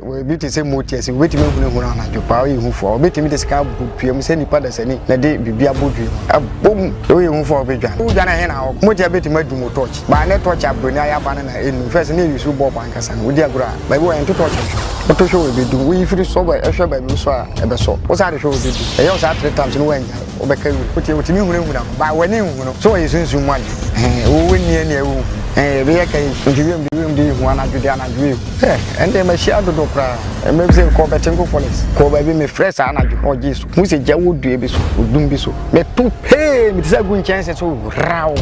we bit say motias we bit me hu na anadwo pa we hu fo bit me de sika butuam se nipa da sani na de bibia bodue abom we hu fo be dwan wo dwan he na motia bit me du mo torch ba ne torch abroni ayaba na enu first na yusu bo banka san wo di agura ba bi wo en to torch to show we be du we free so ba e hwe ba bi so a e be so wo sa de show we be du e yo sa 3 times no wanya wo be ka wi wo ti mi hu na ba wani hu no so we sunsun mu ade wo woni ne awu be ya kai ndiwem di hu anadwo de anadwo ende ma shi adodo kra me say ko betenko police ko ba bi me fresh anadwo o Jesus mu se jawo due bi so odum bi so me tu pe me tisa gu chance so raw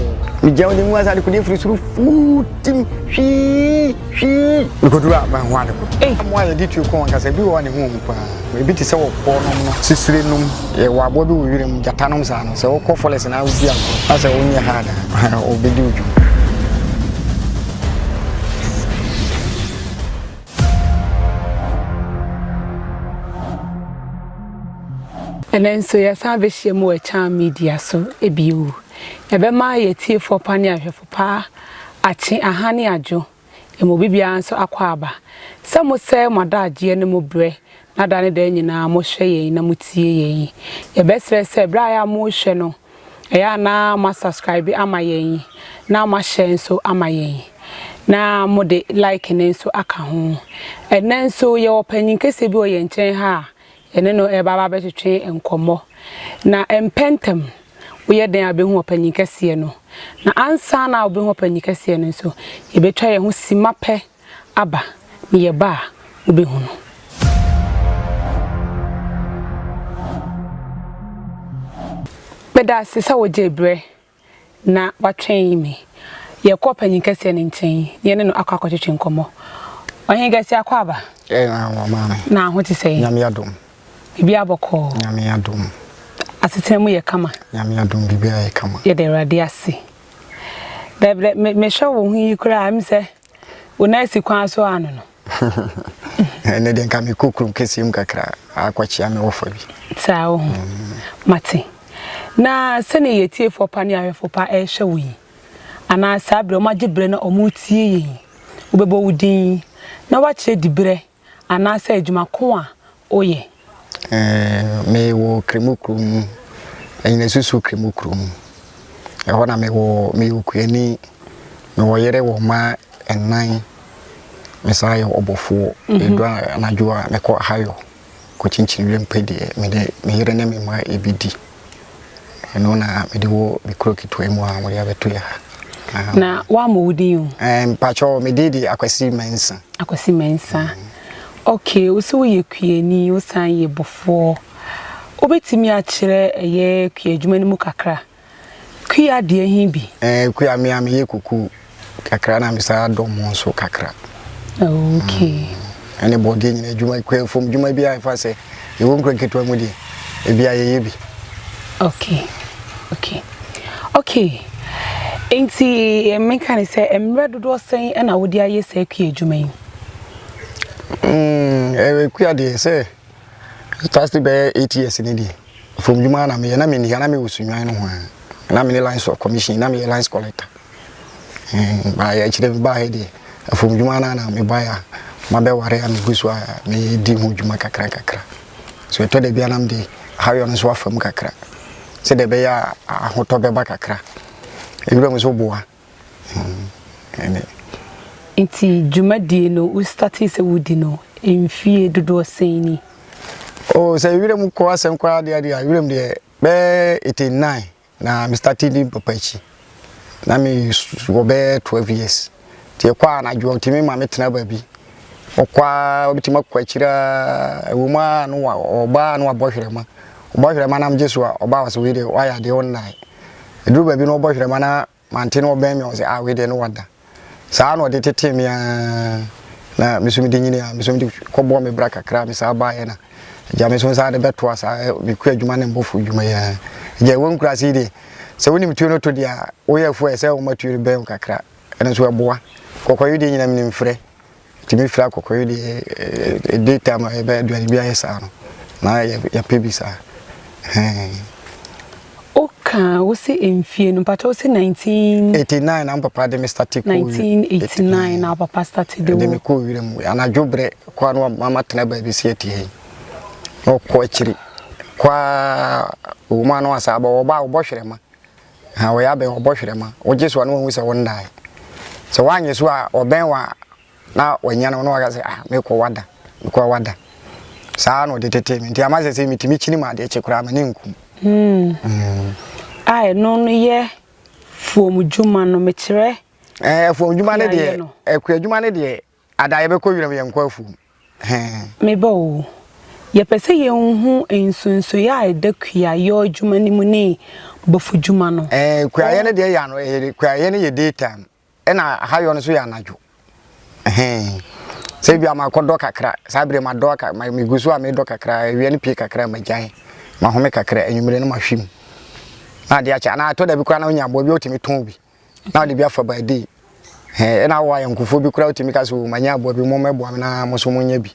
me jawo ni mu asa de ko de free suru futim hwi ko dura ba hu ade ko mo aye di tu ko nka se bi wo ne hu mu pa me bi tisa wo ko no sisire num e wa bo bi wo wirem jatanom sa no se wo ko police na wo bi an asa wo nya hada o be di uju. And then so yes, I wish you more charm media so a view. Ebe ma ye tea for pania for pa a chin a honey ajo. E mo bibia so akwaba. Some would say my dad ye no mo bre. Na dane den nyina mo hwe ye na mo tie ye. Ye best say bra ya mo hwe no. E ya na ma subscribe ama ye. Na ma share so ama ye. Na mo de like ne so aka ho. And then so ye opening kese bi o ye nchen ha. Ene no e baba betwetwe enkomo na empentem wo ye den abehu opanyi kase no na ansa na obehu opanyi kase no so ye betwa ye ho simape aba ne ye ba obehu no beda sesa wo jebre na watwen mi ye ko opanyi kase ne nchen ye ne no akwakwetwe enkomo ohin gase akwa aba na mama na ho ti sei nyame adom bibi aboko nyame adom asetemu ye kama nyame adom bibi ye kama ye de rade ase da me show wo hu yi kura am se wona si kwan so anu no ene den ka me kokrum kesim kakra akwachia me wofa bi tawo mate na sene ye tie for pani ahwefo pa e hwe wo yi ana sabre o magebre na o mu tie yi obebo wudin na wa kire dibre ana sa adwuma ko a oye me wo kremukrum ene susu kremukrum e hona me wo kuani me wo yere wo ma enan me sa yo obofo edwa anadwoa me ko hayo ko chinchinwe mpede me de me yere ne me ma ebidi eno na me de wo me krokito emu a mo ya beto ya na wa mo wudin pacho me didi akwasi mensa okay, uso ye kuani usan ye bofo obetimi a kire ye kuadwuma ni mu kakra kua de hin bi kua me am ye kuku kakra na me sa domo so kakra okay anybody nyina adwuma kua fom dwuma bi a fa se ye won kraketwa mu di e bia ye bi okay enti me kan se emre dodo sen e na wodi aye se kuadwuma yi kua de say start be 8 years in the from juma na me na me ni na me usunwan no ho na me lines of commission na me lines collector ba ya chire ba he de from juma na me ba ya ma be ware am gusu a me di ho juma kakra so to de bia nam de hayo no so afam kakra se de be ya ahoto be ba kakra ebira mo so boa inti jumadi no we started se wudi no emfie dodo seni oh say we dem ko asem kwa de we dem de be 89 na me started in papachi na me go be 12 years tie kwa na jo timi ma me tena ba bi okwa obitima kwa kira ewuma no oba no abohwerema na mjesu oba was we de why de online eduru ba bi no obohwerema na mante no ben me o say we de no wada sa no de tete me na misumi de nyini a misumi kobo me bra kakra me sa ba ye na ja me so sa de beto asa me ku adwuma ne mbofu adwuma ya ja won kura si de se woni mtuo no to dia wo ye fu ese wo matuo be kakra ene so eboa kokoyi de nyina me mfre ti me fra kokoyi de data ma e be aduani bia ye sa no na ya pebi sa Woka wo se emfie no pata wo se 1989 na papa de me start ko 1989 na papa started de me ko wire mu anadwobre kwa no mama tena ba bi se atie no ko akiri kwa o ma no asa ba wo ba wo bohwerema ha wo ya be wo bohwerema wo jesu no hu se wo ndai so wanye so a oben wa na wanya no wa ga se me ko wada saa no de tete mi nti amaze se mitimi chini ma de chekura ma ne nkum ai no ye fuom djuma no mekire fuom djuma ne de ekwa djuma ne de adaye be ko wiram ye nkwa fu me bo ye pese ye hu ensunsu ya edakua yo djuma ni mu ne bofu djuma no kwa ye ne de ya no kwa ye ne ye daytime na hayo no so ya najo se bia ma kodo kakra sabre ma do ka ma migusu a me do kakra wi ne pie kakra ma jan ma home kakra enwumre no ma hwim na de acha na to da bi kwa na onya bo bi otimi ton bi na de bi afa ba di na wa yankufo bi kura otimi ka so manya bo bi mo mebo na mo so monya bi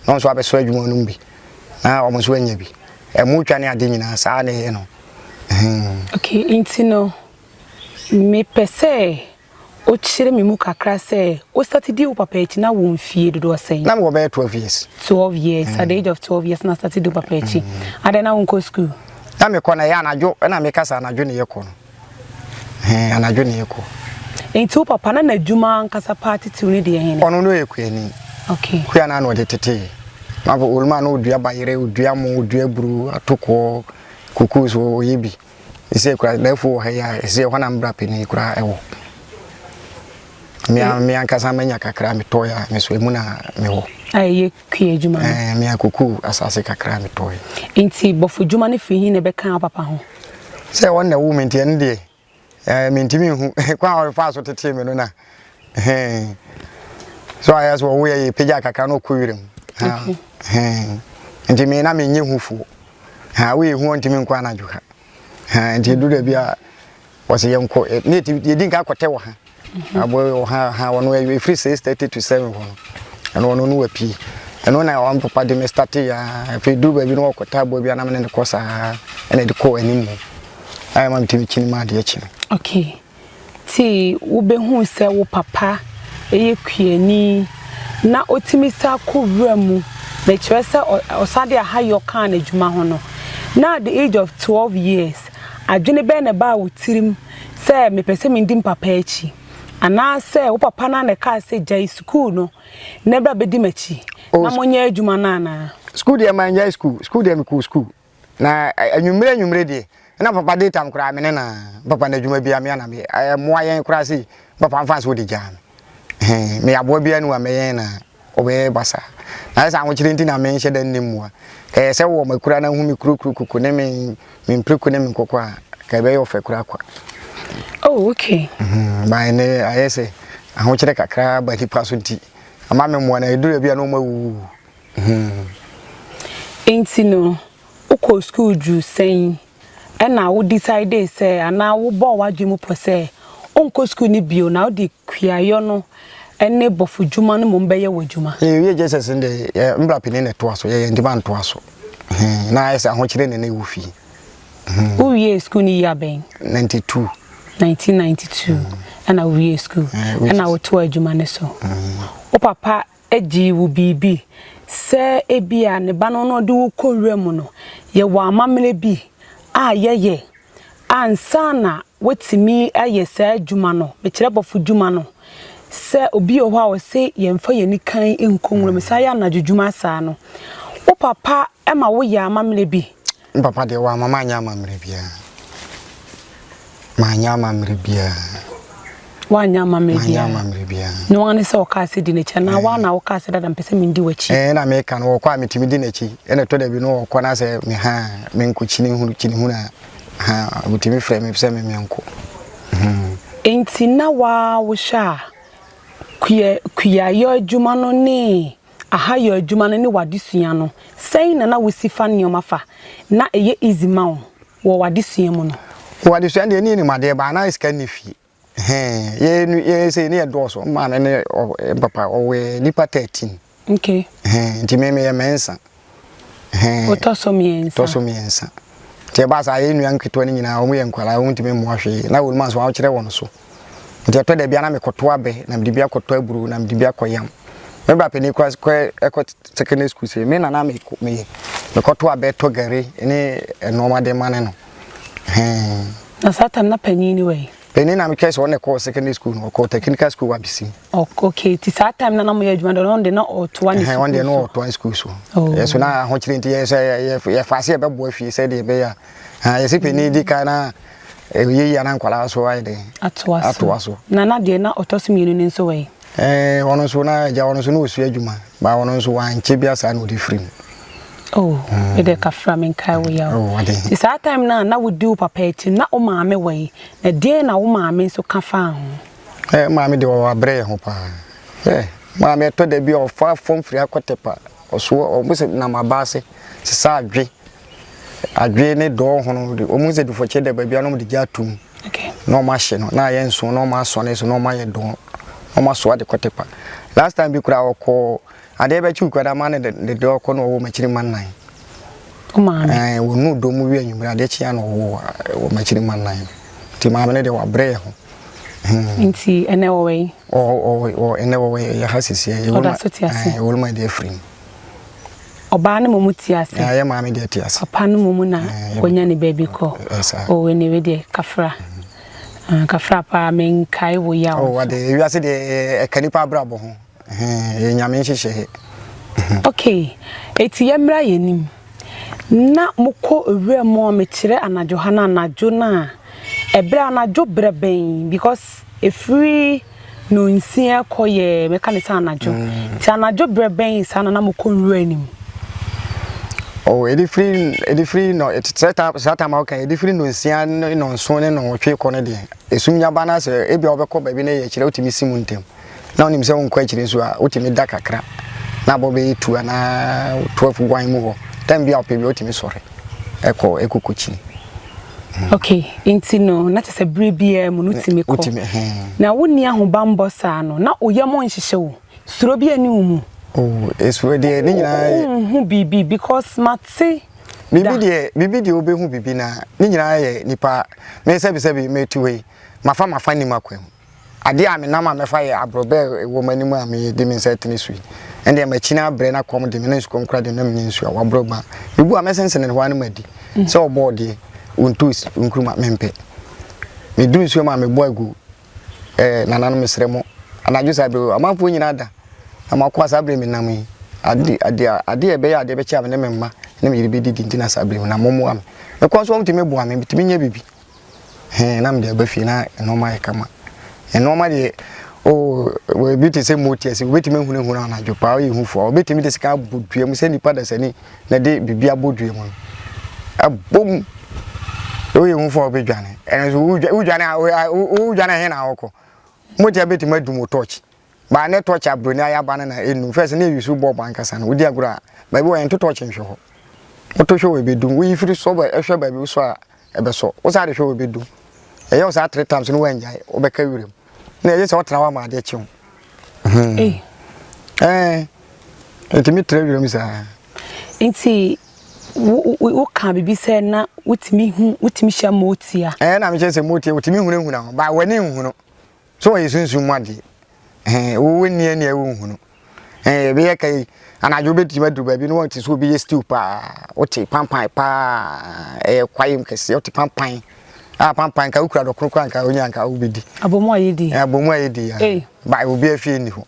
no so abeso adwuma no bi na o mo so anya bi mu twa ne ade nyina saa ne he no okay intino me pese o chire mi mu kakra se o started do papa echi na won fie do say na mo be 12 years 12 years at the age of 12 years na started do papa echi and na won go school na me kona ya anajo na me kasa anajo ne yeko no anajo ne yeko enti papa na adwuma nkasa party ti ni de he ne ono no yekuani okay kuya na no de tete na bo ulma no odua bayere odua mo odua buru atoko kuku so yebi ise kura lefu he ya ise hwana mbra peni kura ewo mi ankasa manya kakra mi toya mi so emu na me wo aye kue djuma mi akuku asase kakra mi toya enti bofu djuma ne fi hin ne be kan papa ho se won na wo menti en de mi ntimi hu kwa o fa so tete mi no na so ayas wo we ye peja kakra no kuwirem enti mi na me nye hufu we hu ntimi nkwa na juha enti du da bia wose yenko ne ti yedin ka kote wo ha abo ha wono e free 6:30 to 7 wono eno wono no wapi eno na wan papa de me start ya fe du ba bi no okota bo bi na me ne kosa ene de ko animu ai mam timi chini ma de achi okay ti wo be hu se wo papa eye kuani na otimi sa ko wramu na kire se osade aha yo kan adwuma ho no na at the age of 12 years adwene be na ba wo tirim se me pese me ndim papa achi ana se wo papa na ne ka se jai school no nebra be di machi na monya adwuma na school de manja school de me ku school na anwumre de na papa de tam kura me na papa na adwuma bia me na me moa yen kura si papa mfa so de jam me abo bia nu me yen na obe basa na sa anwo chire nti na me hye da nnimu a ka se wo makura na hu me kuku ne me mpreku ne me kokwa ka be yo fe kura kwa oh okay by ne ayese ahwo chire kakra ba hipa so nti ama me mo na edura bia no mawu enti no uko school ju sen na wo decide say ana wo bo wadwemu po say onko school ni bio na wo di kuayo no ene bofu djuma no mo mbeye wadwuma ye Jesus nde mbra pini ne to aso ye ndi ban to aso na ayese ahwo chire ne na wu fi who year school ni ya ben 1992 and we year school and I to adwuma ne so o papa eji wo bibi se ebia ne ba no de wo kowrem no ye wa amamle bi a ye ansa na wetimi aye se adwuma no me kire bofu dwuma no se obi o hwa wo se ye mfa ye ni kan enkonwrem me sa ya na dwuma sa no o papa e ma wo ya amamle bi papa de wa mama nya amamle bia manyama mribia wanyama mribia no wane se okase di necha na wa na okase dada mpese mindi wachi na me kan wo kwa metimi di nechi ene to da bi no wo na se me ha me nkuchini hu na ha butimi frame me pese me menko enti na wa wo sha kuya yo adwuma no ni aha yo adwuma no ni wadesua no sei na wo sifa ne omafa na eye easy ma wo wadesua mu no wadi so ande ni made ba na iska ni fi ye say ni edoso ma ne papa owe nipa 13 okay nti me ye mensa otoso miensa ti te ba sa ye nua nketo ni nyina omo ye nkwala wo ntime mo ahwe na wo ma so a kire won so nti to da bia na me koto abe na me bia koto aburu na me bia koyam me ba peni kwa secondary school se me na me koto abe to gare ni normal de mane no na satan na panyi ni we peni na me kese won ko secondary school no ko technical school wa bisi okay ti sa time na mo ye adwuma do no de na oto one school one de no oto school so yes na ho kire nti ye fase be bo afie se de be ya ye se peni di kana ye ya na nkwala so ai de atoaso na de na otoso mienu ni so we wono so na ja wono so no osu adwuma ba wono so wan che bia sa no de free e de ka fra men kai we ya ti sa time na we do papa eti na o maame we na de na o maame so ka fa ho maame de wa bre ho pa maame to de bi o fa fom free akotepa oso o mo se na mabase se sa adwe ne do hono o mu se du foche de ba bia no de jatum no ma hye no na ye nso no ma so ne so no ma ye do no ma so ade kotepa last time bi kura okọ ade be chi kwada ma ne de do okọ no wo machiri man nan o ma me wo nu do mu wi anyumra ade chi ya no wo machiri man nan ti ma me de wa bre ho inti ene wo we ene wo we ya hasisi ye wo ma de free oba ne momu tiase ya maame de tiase papa ne momu na konya ne baby ko we ne we de kafra pa men kai wo ya wade wi ase de kanipa brabo ho ye nyame nhihye okay eti yemra yenim na moko ewre mo me kire anajo hana anajo na ebra anajo breben because efri no nsia koye mekanisa anajo ti anajo breben sana na moko nwre anim edi free no it set time okay edi free no nsia no nso ne no twe ko ne de esum nya bana se ebi obekọ ba bi na ye kire otimi simu ntem na onim se won kwa kire so a otimi da kakra na bobe tu na 12 gwan mu ho time bi opebi otimi sore ekokochi okay inti no na tese brebia mu no timi ko na woni ahobambo sa no na oyamo nhihye wo suro bi ani mu it's ready ni nyina bibi because mate bibi de obehu bibi na ni nyina ye nipa me sebi metuwe mafa ni makwem ade a me na ma mefa ye abrobe wo manimu a me de me setini sui ende ma china bre na kom de me na sukon kra de na me nsu a wabroba bibu a mesense ne hwa na madi so obode untu nkruma mempe me du nsu ma me boagu nana no mesremo anaju sabe amafo nyina da amakwa sabre me nam ade ebe ya ade be chia me ne memma ne me yiri didi ntina sabre na momo am me kwa so mtime bua me bitimi nya bibi na me de abafi na enoma ye kama enoma de we biti se motiese we bitimi hunu na jopa o yehufo o bitimi de sika bodua mu se nipa da sani na de bibi abodua mu abom o yehufo o bedwane enso udwane he na awoko motia bitimi adumo torch ba ne torch abroni ayaba na enu first na yusu bo bankasa na odi agura ba bi wo en torch nhwe ho oto hwe we bedum we ifiri so ba ehwe ba bi so a ebe so wo sa de hwe we bedum eye wo sa 3 times no wanjai obeka wirem na eye se otena wa ma de chiu etimi 3 wirem sa inti wo kan bibi se na wutimi hia motia na me chese motia wutimi hunu ba wani hunu so we sunsun made wo ni ewu hunu be ye kai anajo beti madu ba bi no want so be stew pa oti pampan pa kwayem kese oti pampan pampan ka ukura do krokran ka onya ka obedi abomo ayedi ya ba obi afie ni ho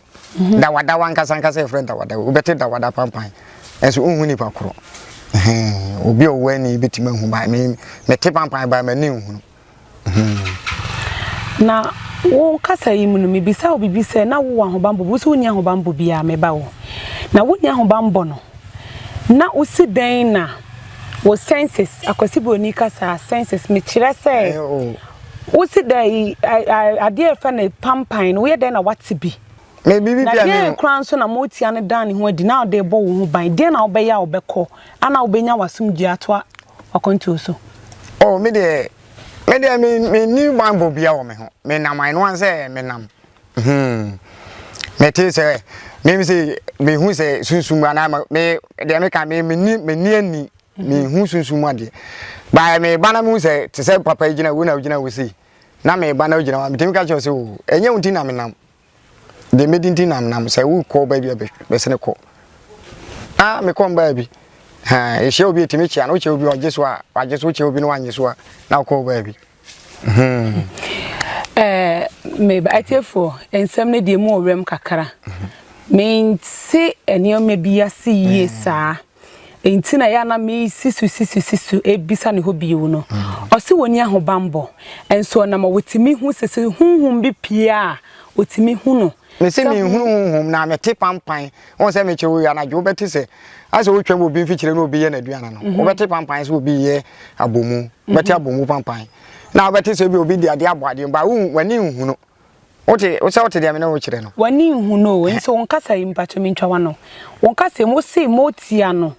dawadawa nkasa friend dawadawa obete dawada pampan enso unhu ni pa kro obi owani beti mahu ba me te pampan ba ma ni hunu na wo kasa yi mu no mebisa obibi se na wo ahobambo wo so ni ahobambo bia meba wo na wo ni ahobambo no na usi den na wo senses akwasibo ni kasa senses me kire se usi dai ade efa na pampan wo ye den na wate bi me bibi bia me kran so na motia ne dan ne ho adi na ode bo wo ho ban den na obeya obekọ ana obenya wasumgi ato akonto so me de me ni bambo bia wo me ho me nam ai no anse me nam me te se me say me hu say sunsun ana me de me ka me ni ani me hu sunsun ade ba me ba na mu se te se papa gina wo na gina wo si na me ba na gina wa me temi ka che se o enye unti na me nam de medinti nam se wo ko ba bi be se ne ko me ko ba bi e she obi temi chia na o che obi o jeso a ajeso che obi no anyeso a na ko ba bi me ba atiefo ensem ne de mu owrem kakra me nti enioma bia si yesa enti na ya na me sisu ebisa ne ho biu no o se woni ahobambo enso na ma wotimi hu sese hunhum bi pia wotimi hu no me se me hunhum na me te pampan won se me che wo ya na jo beti se ase wo twam obi mfikire no obi ye na aduana no wo beti pampan se obi ye abomu beti abomu pampan na beti se obi di ade aboade ba wani hu no ote de me na wo kire no wani hu no enso won kasa impacho me ntwa no won kasa mo se motia no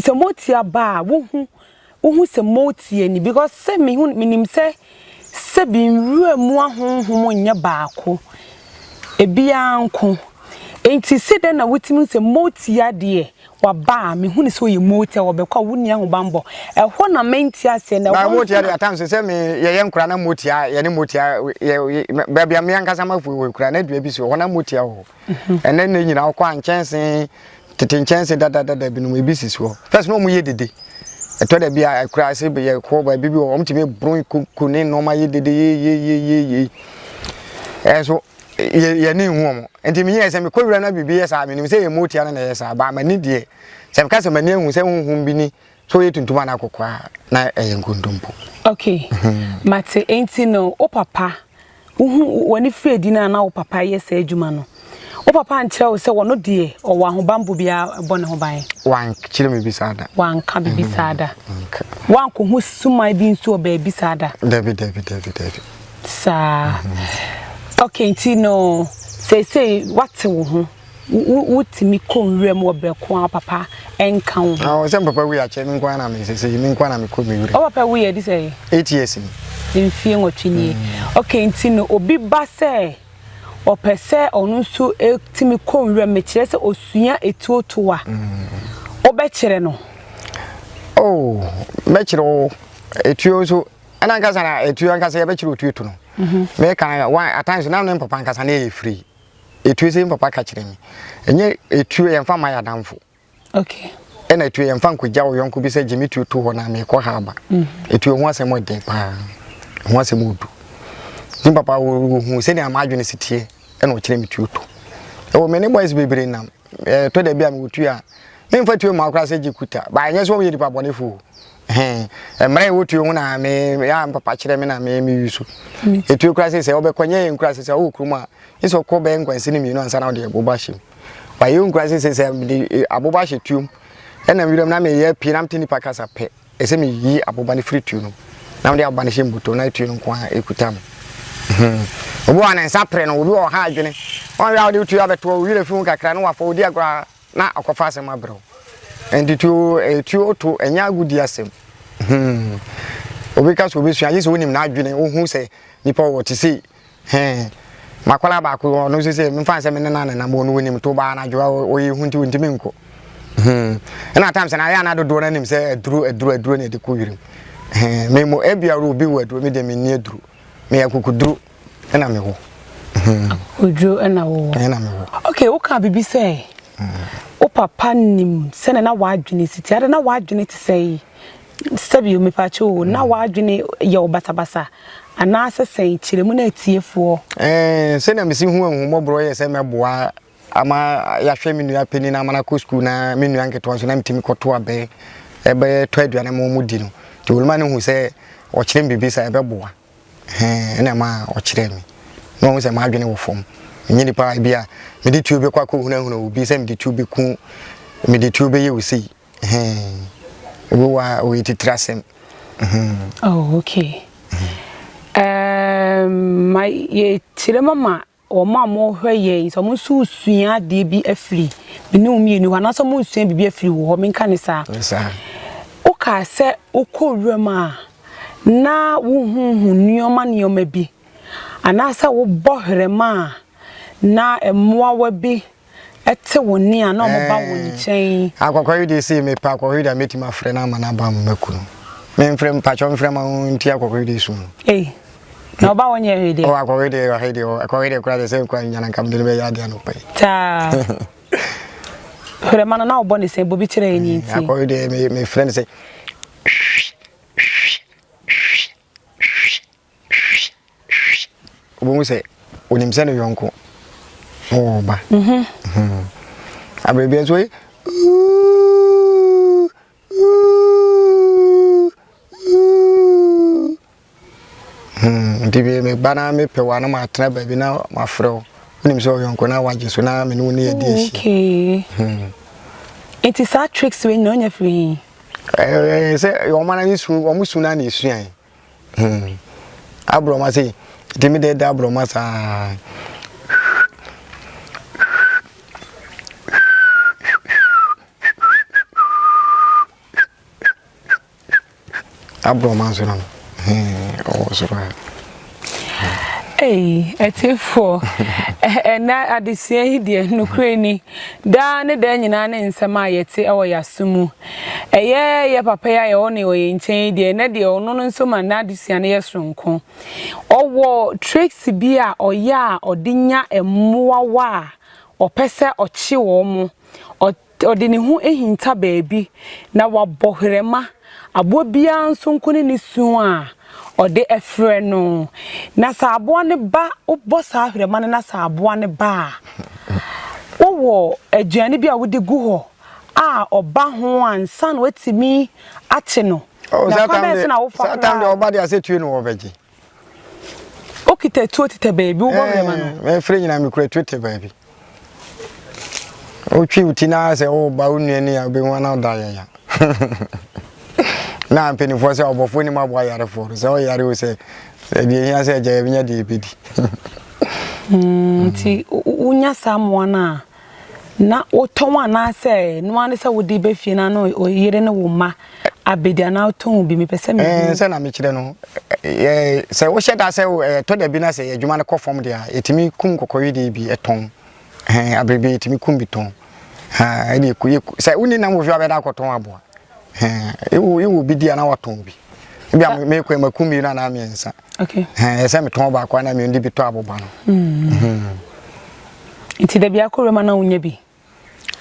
se motia ba wo se motia ni because se me hu minim se bi nru mu ahonhom nya baako ebia nko enti se de na wotimi se motia de wa ba me hu ni so ye motia wo be kwa woni ahobambo ho na mentia se na wo motia de atam se me ye nkura na motia ye ne motia ba bia me ankasa mafu we kura na dua bi so ho na motia ho ene na nyina wo kwa nchense tete nchense dada bi no e bi sisi first no mu ye dede eto da bia kura se be ye ko ba bi o mtime bron kune no ma ye dede ye eso ye ni hu mo enti me ye se me ko wura na bibi ye sa me ni se ye motia na ye sa ba ma ni de se me ka se ma ni hu se hunhum bi ni so ye tuntuma na kokwa na ye nkondompo okay mate enti no o papa woni fredi na o papa ye sa adwuma no o papa anche o se wono de o wa ahobambo bia bone ho ban wan kire me bi sada wan ka bi sada wan ko hu sumai bi nso ba bi sada David sa okay enti no say what wo ho wutimi konwem wo be ko papa enka wo ah se papa we a che mi nkwa na me se mi nkwa na me ko mi wure o papa we e di say 8 years ni mfie nwotwini okay enti no obi ba se opese onu nso etimi konwem me kire se osua etuotoa obe kire no oh me kire etuo so ana nkasa na etuo nkasa ye be kire otuoto no me kan one at times na no papa nkasa na e free etuo se papa ka kire mi enye etuo ye mfa ma ya damfo okay ena etuo ye mfa nkogya wo yonko bi se gimi tuoto ho na me ko ha ba etuo ho asem de pa ho asem odu ni papa wo hu se ni amadwene sitie ena o kire mi tuoto e wo me ne boys bebre nam to da bia me wotu a me mfa tuo ma akra se gikuta ba anye so wo ye dipa bonefo emre wotu hu na me ya papa kire me na me yusu etu kura se obekonye nkura se o kruma iso ko be nkwansi ni mi no ansa na o de bobashi ba ye nkura se abobashi tuum ena wiram na me ye pinam tini pakasa pe ese me yi aboba ni free tuum na de aboba ni shembuto na tuum nko ekutam obo ana nsa pre no obi o ha adwene on ya de tu abeto wire fi kakra no wafa odi agora na akofa asem abro endi tu to enya agudi asem obi ka so obi sua yeso wonim na adwene wo hu se nipa wo te se makwala ba ko no se mfa se me na mo no wonim to ba na adwa o yi hu nti ntimi nko na time se na ya na dodo na nim se aduru na de ko wirim me mo ebia ro obi wo aduru me de me ni aduru me yakukuduru na me wo oduru na wo na me wo okay wo ka bibi se o papa nim se na wadwene siti ade na wadwene te sei sabi o mepacho na wadwene ye obasabasa ana asesen kiremu na atiefo se na mesi hu ahumobro ye se meboa ama ya hwe menu ya peni na amana ko school na menu anketo so na mtimi koto abe ebe to aduane mo mudi no to ulma ne hu se o kire bibi sa ebe boa na ma o kire mi no hu se ma adwene wo fom nyini pa bia me di tube kwa ko hunu obi se me di tube ku me di tube ye usi wo wa o ititrasem oh okay my ye chire mama o mama hwe ye so mo susua de bi afri binu mi ni wana so mo susua bi afri wo me nka ne sa o ka se o ko rema na wo hunhu nioma bi ana sa wo bohrema na emmoa wa bi ete woni a na omoba woni chen akwakwari de see me pa akwakwari da meti ma frɛ na ma na ba mmaku no me mfrɛ mpa chɔ mfrɛ ma nti akwakwari de su na oba woni ehede o akwakwari de kura de se kwa nyana kam de be ya de no pai ta frɛ ma na obo ne se bobi kyerɛ ni nti akwakwari de me frɛ ne se obo se onim se no yonko o ba abrebe so ndibe me bana me pewa na ma tena ba bi na ma frɛ onim se yonko na waje so na me no ne yedi ehi okay it is a tricks we no nya free se yo mana ni su o musu na na esuan abro ma se dimi de da abro ma sa abro ma so no o so ra etifo na adesia hidie nukure ni da ne da nyina ne nsema yete ewo yasumu ye papa ya ye one oye nchen die na de ono no nso ma na adesia ne yesronko owo tricks bi a oya odinya emmoa wa opese ochi wo mu odini hu ehinta baabi na wabohrema abo bia nso nkone ni su a ode efre no na saabo ne ba obo sa ahwrema na saabo ne ba owo aduane bi a wodi gu ho a oba ho ansa na watimi ache no na kwame na wo fa satam de oba de asetue no wo beji okita tuotita baby wo hwrema no me frɛ nyina me kura tuotita baby o twi utina se o ba unu ani ya be wana da ya na mpeni fo se obofo ni mabo yare fo se o yare o se de hia se je nya de bedi ti unya samwana na otonwa na se no ane se wodi be fie na no o yire ne wo ma abedia na oton bi me pese me se na me kire no se wo sheda se to da bi na se adwuma ne kofom de a etimi kum kokoyi de bi eton abrebe etimi kum bi ton ha ene ku se uni na mo fi abeda akoton aboa ewu bi dia na waton bi bia me kwa makumi na miensa okay se me ton ba kwa na me ndi bi to aboba no nti da bia korema na unya bi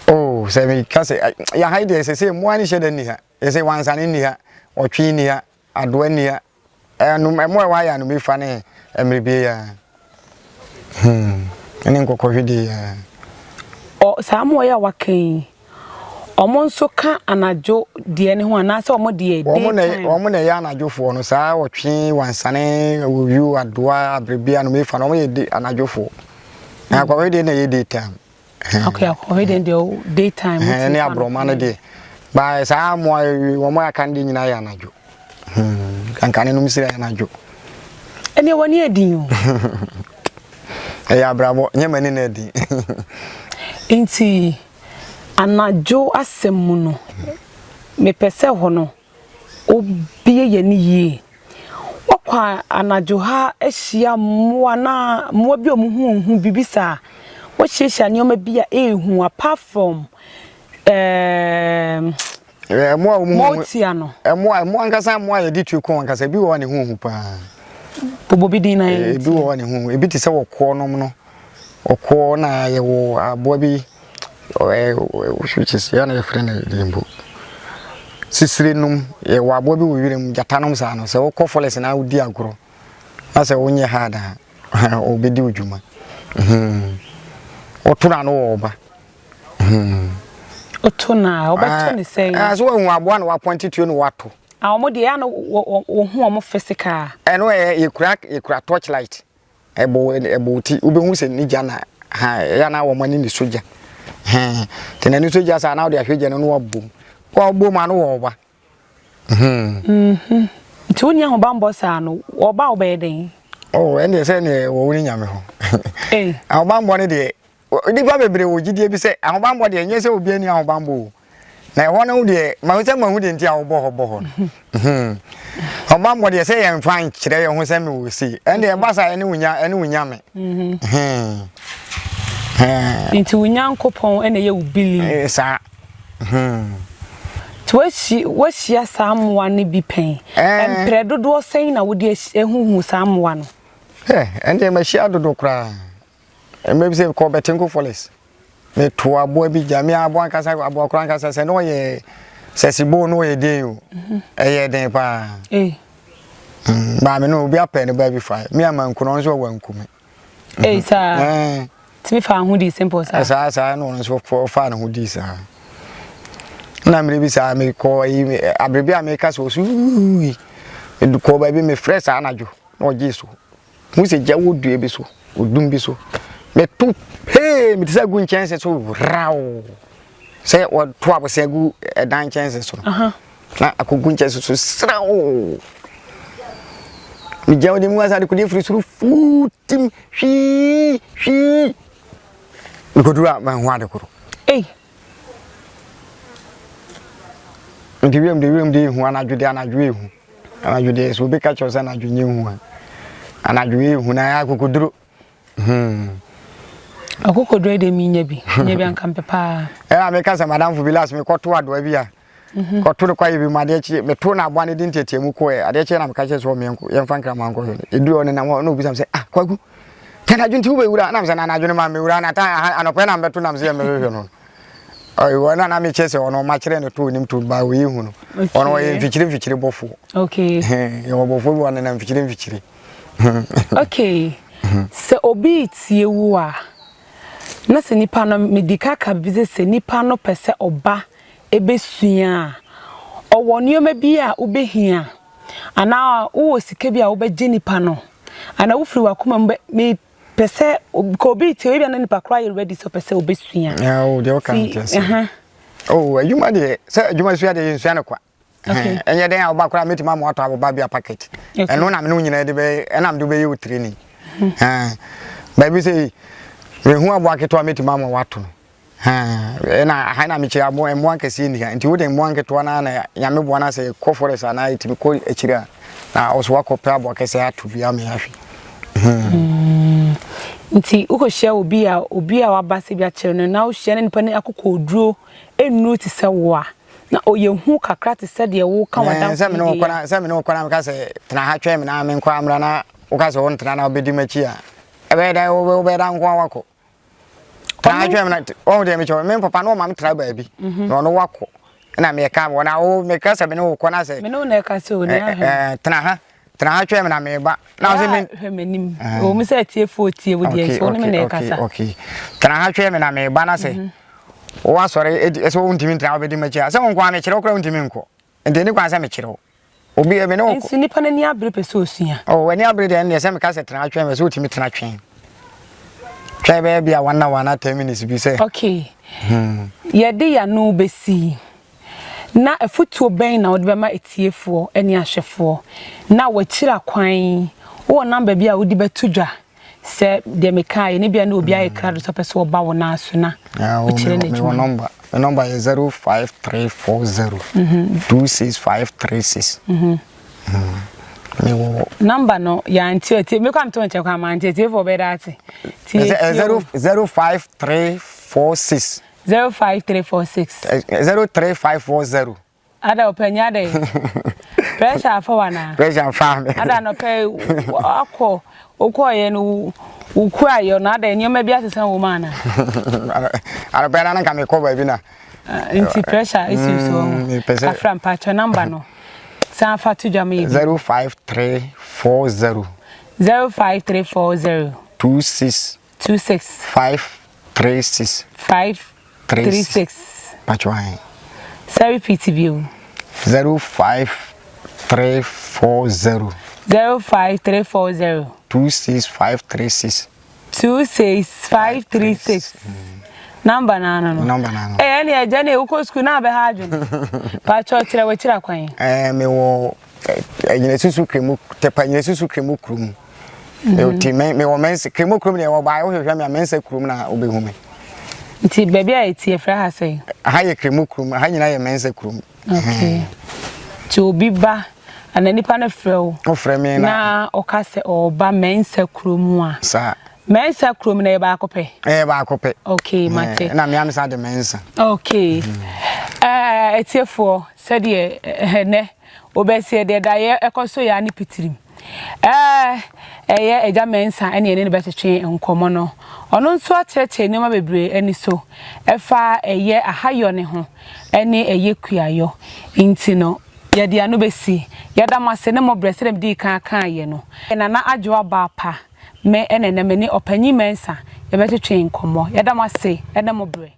oh se me ka se ya haide se mo ani shede ni ha se wansane ni ha otwi ni ha ado ni ha enu mo wa ya no me fa ne emrebe ya ene nkokọ hwede ya o samo ya wakan omo nso ka anajo de ne ho anase omo de omo na ya anajofo no saa otwe wansane owiu adoa abrebe no me fa no omo ye anajofo na kwa hwede na ye daytime okay kwa hwede de daytime ne abroma no de ba saa mo omo aka ndi nyina ya anajo kankane no misira ya anajo ene woni edin ya bravo nyemani na edin inti anajo asemu no me pese ho no obie ye ni yie wakwa anajo ha ehia moa na moa bi omuhu bibisa wo hyehia ne oma bia ehu apart from moa omuhu no moa nkasa moa ye di twi kon nkasa bi wo ne hu pa bobo bi din na ye bi wo ne hu ebi ti se wokọ nom no okọ na ye wo abo bi which ya na friend limbo sisire num ye wo abo bi wo wirem jatanom sa no se wokọ forest na udi agoro na se wonye hada obedi odwuma otuna no wo ba otuna obeto ni say so wo abo na wa point to no wato omo de ya no wo hu omo physical eno ye kura torchlight ebo ti obehu se ni jana ha ya na wo mani ni soja tena ni soja sa na wo de ahweje no wo bom ma no wo ba ti woni ho bambo sa no wo ba obeden oh ene se ne wo woni nyame ho ahobambo ne de di ba bebre wo gidie bi se ahobambo de enye se obi ani ahobambo na ho no de ma ho se ma hu de ntia wo bo ho ahobambo de se ye mfan kire ye ho se me wo si ene e basa ene wunya me Nti Unyankopon ene ye ubili. Sa. Wahia saa mmoa ne bi pen. Empre dodo sen na wodi ehuhu saa mmoa no. Ende mahia dodo kra. Maybe say ko betinko forest. Me to abo bi jami abo ankasa abo kra ankasa se no ye sesibo no ye den o. Eye den pa. Ba me no obi apɛ ne ba bi fa. Me amanku no nso wanku me. Sa. Timi fa ho di simple sa. Sa no nso fa na ho di sa. Na me bi sa me ko abrebi America so su. Me ko ba bi me fresh anajo. Na oji so. Mu se jawo due bi so. Odum bi so. Me tu me tisa gu chance so raw. Say o to abose gu dan chance so. Na akogu chance so sraw. Mi jawo de mu asa de kudi firi suru futim hwi. Mi kodura ma ho ade koro. Ndiwem de hu anadwude hu. Anadwude so be ka chosa anadwunye hu. Anadwude hu na akokoduro. Akokoduro de mi nya bi anka mpepa. Ameka sa madam fu bilas me koto ado bia. Koto no kwaye bi made echi me to na abo ne din tetemu ko ade echi na meka che so me enko yemfa nkra manko hwe. Edu one na no obi sam se kwagu. Kana junti ube wura na mse na anadwune ma me wura na ta anope na mbeto na mse me hwe no. Wana na me chese ono ma kire no to nim to ba we hu no. Ono ye mfichire bofo. Okay. Ye bofo bi wana na mfichire. Okay. Se obi tie wu a na se nipa no medika ka bize se nipa no pese oba ebesua owo nioma bi a obehia ana wo sika bi a obeje nipa no ana wo firi wakoma me pese ko obi tie bi na nipa kra you ready so pese obesua oh de okan oh adwuma de se adwuma sua de nsua ne kwa enye den a oba kra metima mo ato aboba bia packet eno na me no nyina de be enam de be you training baby say we hu abo aketo metima mo wato na haina me kira mo emo ankasi ni nti wo de mo anketo na nyame bo na se ko forest na itimi ko ekira na oso wakopɛ abo akese atu bia me ahwe nti ukohia obi a wabase bia kire no na wo hia ne nipa ne akokoduro enu ti se wo a na oyehu kakra ti se de wo ka wadam se me no kona me ka se tena ha twem na me nkwa amra na wo ka se won tena na obedi machi a ebe da nkwa wako tena ha twem na o de me cho me papa no ma me tra ba bi no no wako na me ka wo na o me ka se me no kona se me no na ka se o na tena ha twem na me ba na o se me menim o mu se tie fo tie wo de so ne me na ka sa okay tena ha twem na me ba na se o wa sore eso untimi ntra obedi machi a se won kwa me kire okra untimi nko ende ni kwa se me kire obi e me no nsi nipa na ni abre pese osua wani abre de ne se me ka se tena atwen me so utimi tena twen twa be bia 1 minutes bi se okay ye de ya no besi na afutuo ben na wode be ma etiefo eni ahwefo na wakira kwan wo number bia wodi betudwa se de mekai ne bia na obi aye krado so pese wo ba wo na aso na wakira ne juma my number is 05340 26536 number no ya anti me kwa mto nche kwa ma anti for be that 05346 03540 ada openya de pressure for wana pressure farm ada no pe akọ okoye no ukuayo na ada nyoma bi asesa wo mana ara bera na ka me ko ba bi na anti pressure issue so afram patch number no sa fa to jam 05340 26 536 patch why sorry PTV 05340 26536 number na any ajane uko school na be haju patch otire we kira kwan me wo nyina susu kremu tepa nyina susu kremu krum me wo mense kremu krum ne wo ba wo hwehwa me mense krum na obehu me nti baby a etie fra ha sei ha ye kremu krum ha nyina ye mense krum okay to obi ba anani pa na frɛ wo o frɛ me na o ka se o ba mense krum a sa mensa krom na ba akopɛ ba akopɛ okay mate na me am sa de mensa okay etiefo said ye ne obese de da ye ekoso ya ni pitirim eye eja mensa ene ne betwetwe nkomo no ono nso acheche ne ma bebre ani so efa eye ahayo ne ho ene eye kuayo inti no yede anu besi yeda mase ne mo brese dem di kan ye no na adwo ba pa me ene ne me ni opanyi mensa ye betwetwe nkomo yeda mase ene mo bre